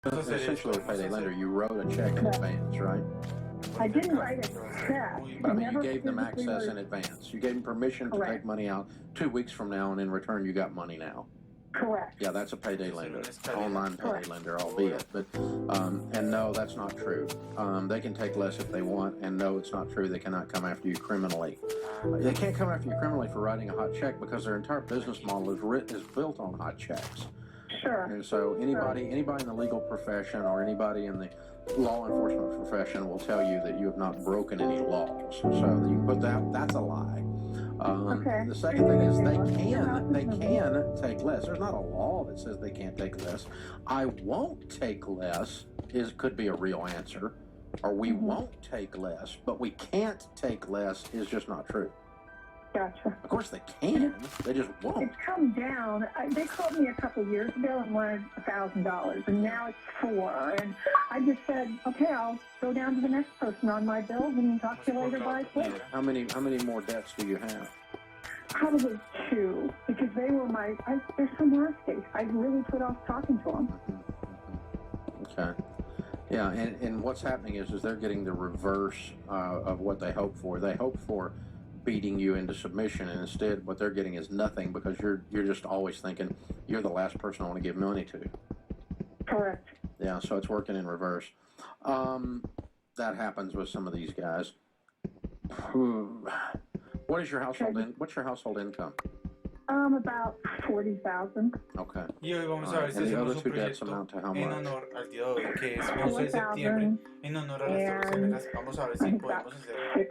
Essentially a payday lender. You wrote a check in advance, right? I didn't write a check. But I mean, you gave them access in advance. You gave them permission to take money out 2 weeks from now, and in return, you got money now. Correct. Yeah, that's a payday lender, online payday lender, albeit. But and no, that's not true. They can take less if they want, and no, it's not true. They cannot come after you criminally. They can't come after you criminally for writing a hot check because their entire business model is built on hot checks. Sure. And so anybody in the legal profession or anybody in the law enforcement profession will tell you that you have not broken any laws. So you can put that's a lie. Okay. The second thing is they can take less. There's not a law that says they can't take less. I won't take less could be a real answer, or we won't take less, but we can't take less is just not true. Gotcha. Of course they can, they just won't. It's come down. They called me a couple of years ago and wanted $1,000, and now it's $4,000. And I just said, okay, I'll go down to the next person on my bills and talk to you later by quick. How many more debts do you have? Probably 2, because they were they're so nasty. I really put off talking to them. Okay. Yeah, and what's happening is they're getting the reverse of what they hope for. They hope for beating you into submission, and instead what they're getting is nothing, because you're just always thinking you're the last person I want to give money to. Correct. Yeah, so it's working in reverse. That happens with some of these guys. What's your household income? About 40,000. Okay. Y hoy vamos a ver si And the hacemos other un two debts proyecto amount to how en much? honor al día de hoy, que es 11 de septiembre, en honor a las Torres Gemelas. Vamos a ver si podemos hacer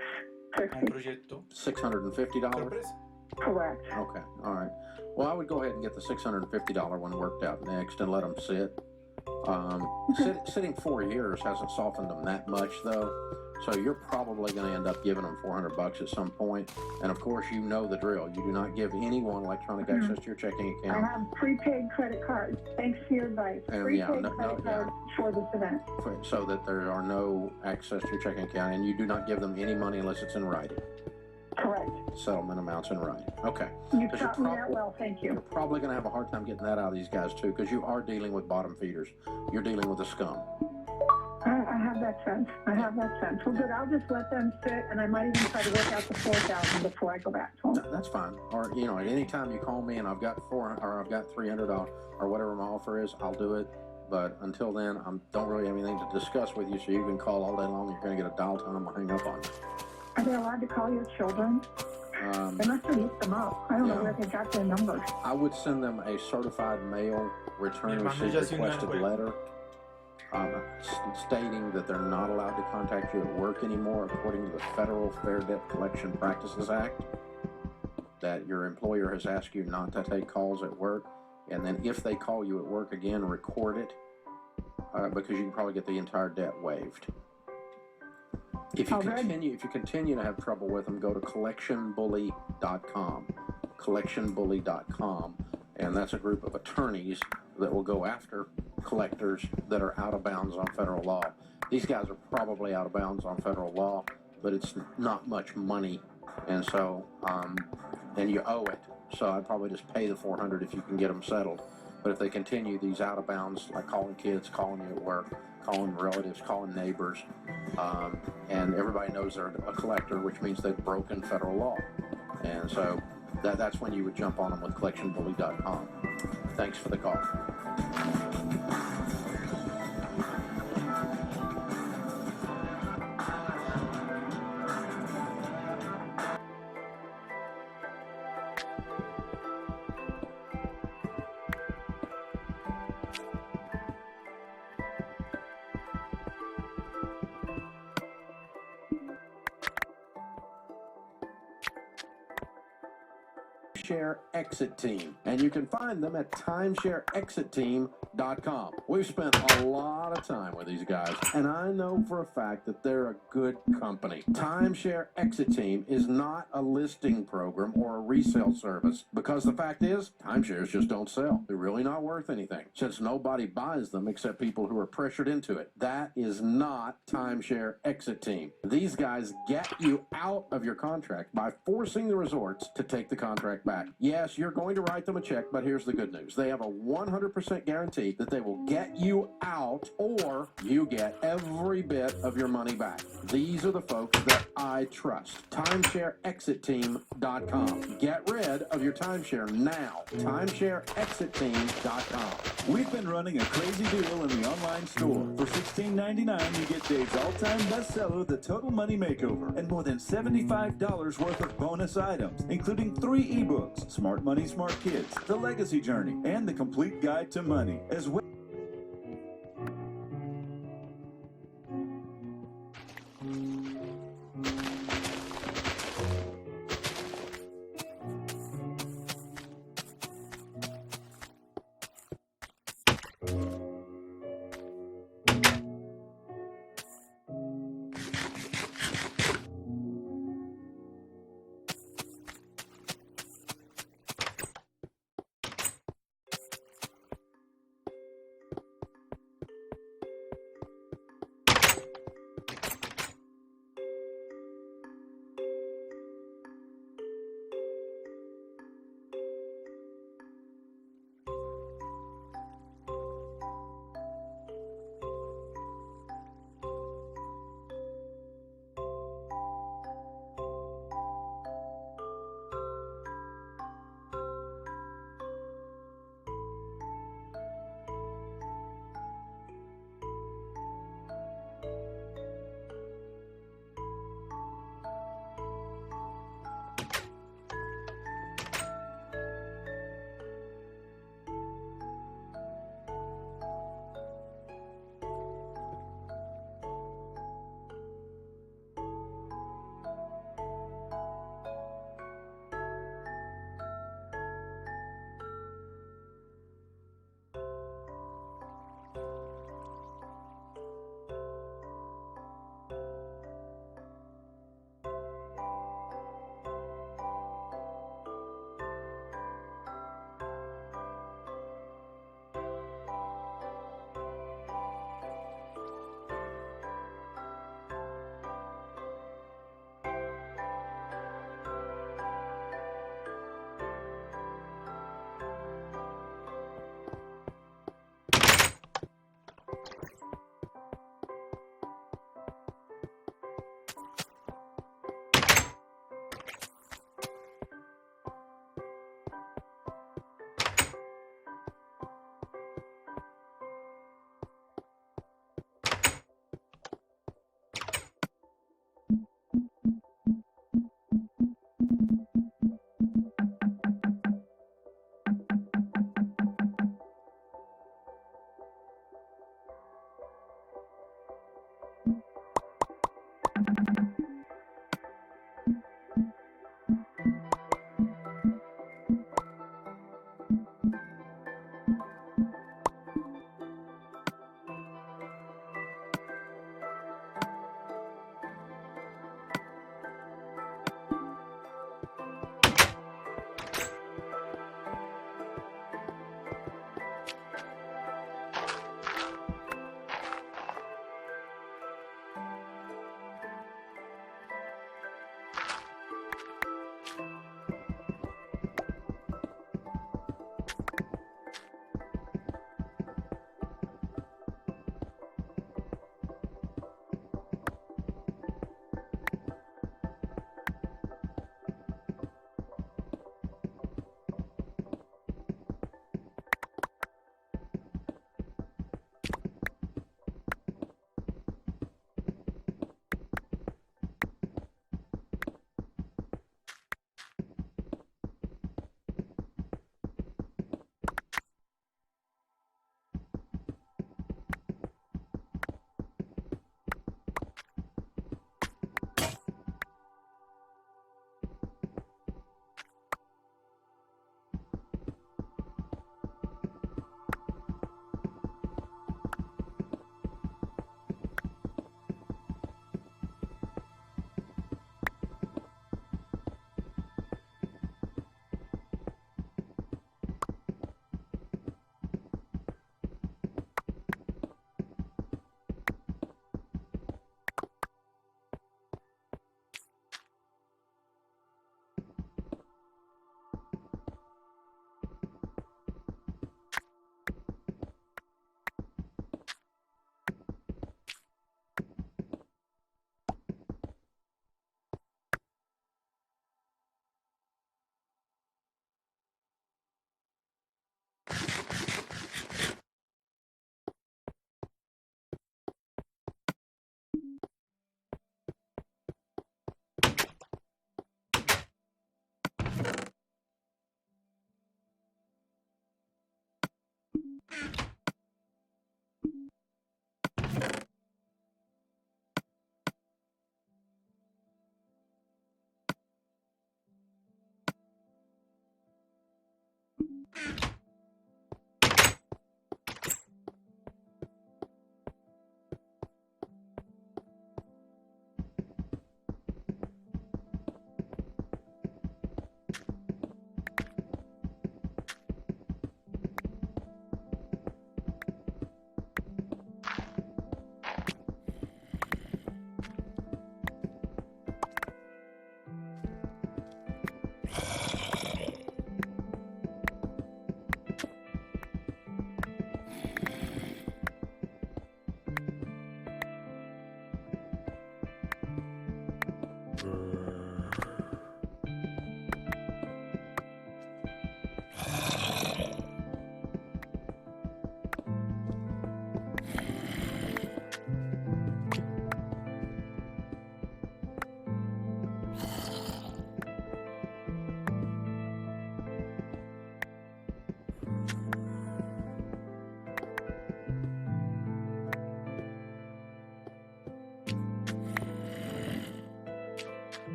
un proyecto $650. sorpresa. Correct. Okay, all right. Well, I would go ahead and get the $650 one worked out next and let them sit. Sitting 4 years hasn't softened them that much, though. So you're probably going to end up giving them $400 at some point. And of course, you know the drill. You do not give anyone electronic access to your checking account. I have prepaid credit cards. Thanks for your advice. Prepaid credit cards for this event. So that there are no access to your checking account, and you do not give them any money unless it's in writing. Correct. Settlement amounts in writing. Okay. You taught me that well, thank you. You're probably going to have a hard time getting that out of these guys, too, because you are dealing with bottom feeders. You're dealing with a scum. I have that sense. Well, good. I'll just let them sit, and I might even try to work out the 4,000 before I go back to them. That's fine. Or, at any time you call me and I've got $300 or whatever my offer is, I'll do it. But until then, I don't really have anything to discuss with you, so you can call all day long. You're going to get a dial tone. I'm going to hang up on you. Are they allowed to call your children? They must have looked them up. I don't know where they got their numbers. I would send them a certified mail return receipt requested letter stating that they're not allowed to contact you at work anymore according to the Federal Fair Debt Collection Practices Act, that your employer has asked you not to take calls at work, and then if they call you at work again, record it, because you can probably get the entire debt waived. If you continue to have trouble with them, go to collectionbully.com, and that's a group of attorneys that will go after collectors that are out of bounds on federal law. These guys are probably out of bounds on federal law, but it's not much money, and so and you owe it. So I'd probably just pay the $400 if you can get them settled. But if they continue these out of bounds, like calling kids, calling you at work, calling relatives, calling neighbors, and everybody knows they're a collector, which means they've broken federal law. And so that's when you would jump on them with collectionbully.com. Thanks for the call. Timeshare Exit Team, and you can find them at timeshareexitteam.com. We've spent a lot of time with these guys, and I know for a fact that they're a good company. Timeshare Exit Team is not a listing program or a resale service, because the fact is, timeshares just don't sell. They're really not worth anything, since nobody buys them except people who are pressured into it. That is not Timeshare Exit Team. These guys get you out of your contract by forcing the resorts to take the contract back. Yes, you're going to write them a check, but here's the good news. They have a 100% guarantee guarantee that they will get you out or you get every bit of your money back. These are the folks that I trust. TimeshareExitTeam.com. Get rid of your timeshare now. TimeshareExitTeam.com. We've been running a crazy deal in the online store. For $16.99, you get Dave's all-time bestseller, The Total Money Makeover, and more than $75 worth of bonus items, including 3 ebooks, Smart Money, Smart Kids, The Legacy Journey, and The Complete Guide to Money, as well.